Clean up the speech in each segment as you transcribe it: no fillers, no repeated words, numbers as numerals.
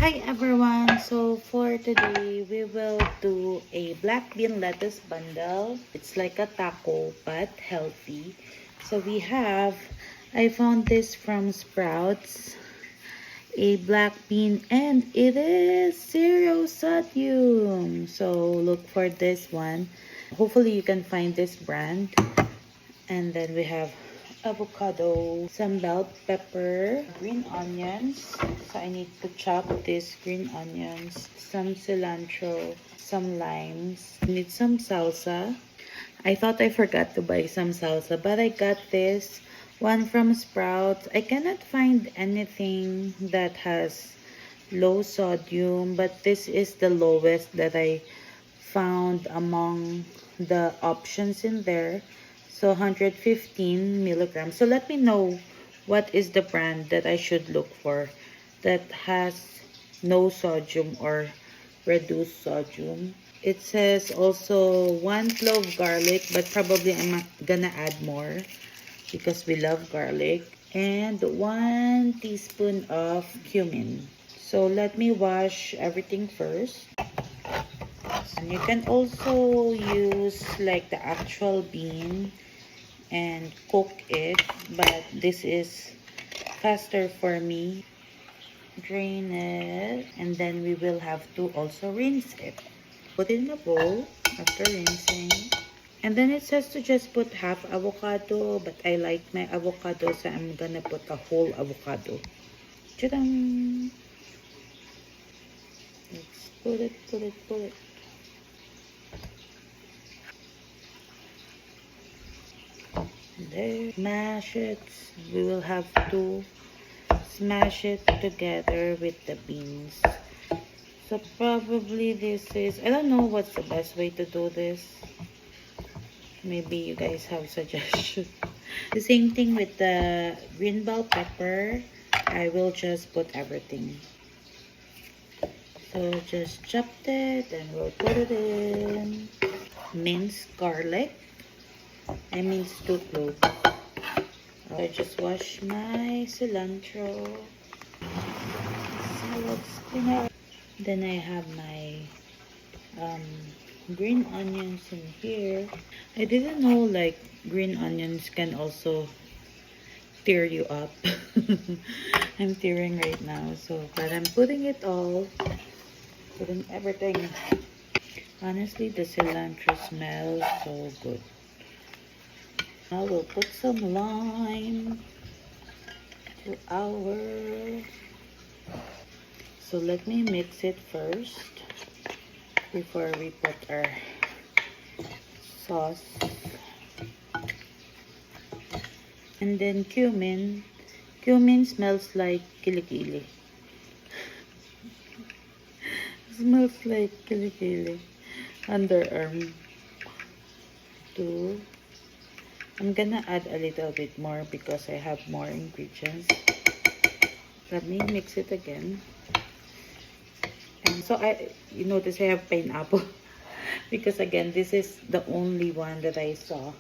Hi everyone! So for today, we will do a black bean lettuce bundle. It's like a taco but healthy. So I found this from Sprouts, a black bean, and it is zero sodium. So look for this one. Hopefully you can find this brand. And then we have avocado, some bell pepper, green onions. So I need to chop these green onions, some cilantro, some limes. I need some salsa. I thought I forgot to buy some salsa, but I got this one from Sprouts. I cannot find anything that has low sodium, but this is the lowest that I found among the options in there. So 115 milligrams. So let me know what is the brand that I should look for that has no sodium or reduced sodium. It says also 1 clove garlic, but probably I'm gonna add more because we love garlic. And 1 teaspoon of cumin. So let me wash everything first. And you can also use like the actual bean and cook it, but this is faster for me. Drain it, and then we will have to also rinse it. Put it in a bowl after rinsing. And then it says to just put half avocado, but I like my avocado, so I'm gonna put a whole avocado. Tadam! Let's put it. There. Smash it. We will have to smash it together with the beans. So probably this is, I don't know what's the best way to do this. Maybe you guys have suggestions. The same thing with the green bell pepper. I will just put everything. So just chopped it and we'll put it in. Minced garlic. I minced 2 cloves. I just wash my cilantro. Then I have my green onions in here. I didn't know like green onions can also tear you up. I'm tearing right now, so but I'm putting it all, putting everything. Honestly, the cilantro smells so good. I will put some lime to our. So let me mix it first before we put our sauce. And then cumin. Cumin smells like kilikili. Smells like kilikili. Underarm. 2. I'm gonna add a little bit more because I have more ingredients. Let me mix it again. And so you notice I have pineapple because again, this is the only one that I saw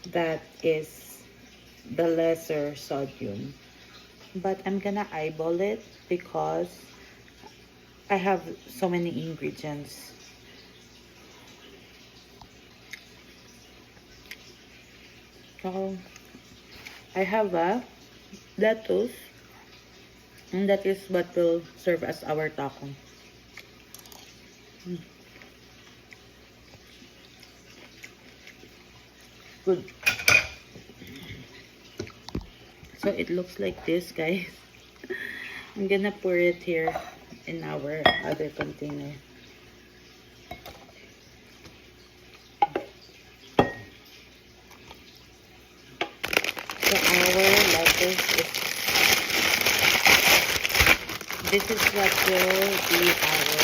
that is the lesser sodium. But I'm gonna eyeball it because I have so many ingredients. So I have a lettuce, and that is what will serve as our taco. Good. So it looks like this, guys. I'm gonna pour it here in our other container. So our lettuce is, this is what will be our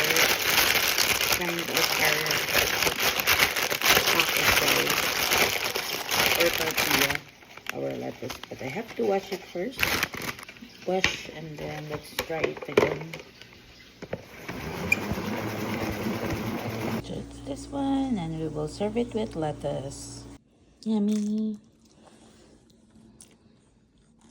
kind of our taco size or tortilla, our lettuce. But I have to wash it first. Wash and then let's try it again. So it's this one, and we will serve it with lettuce. Yummy.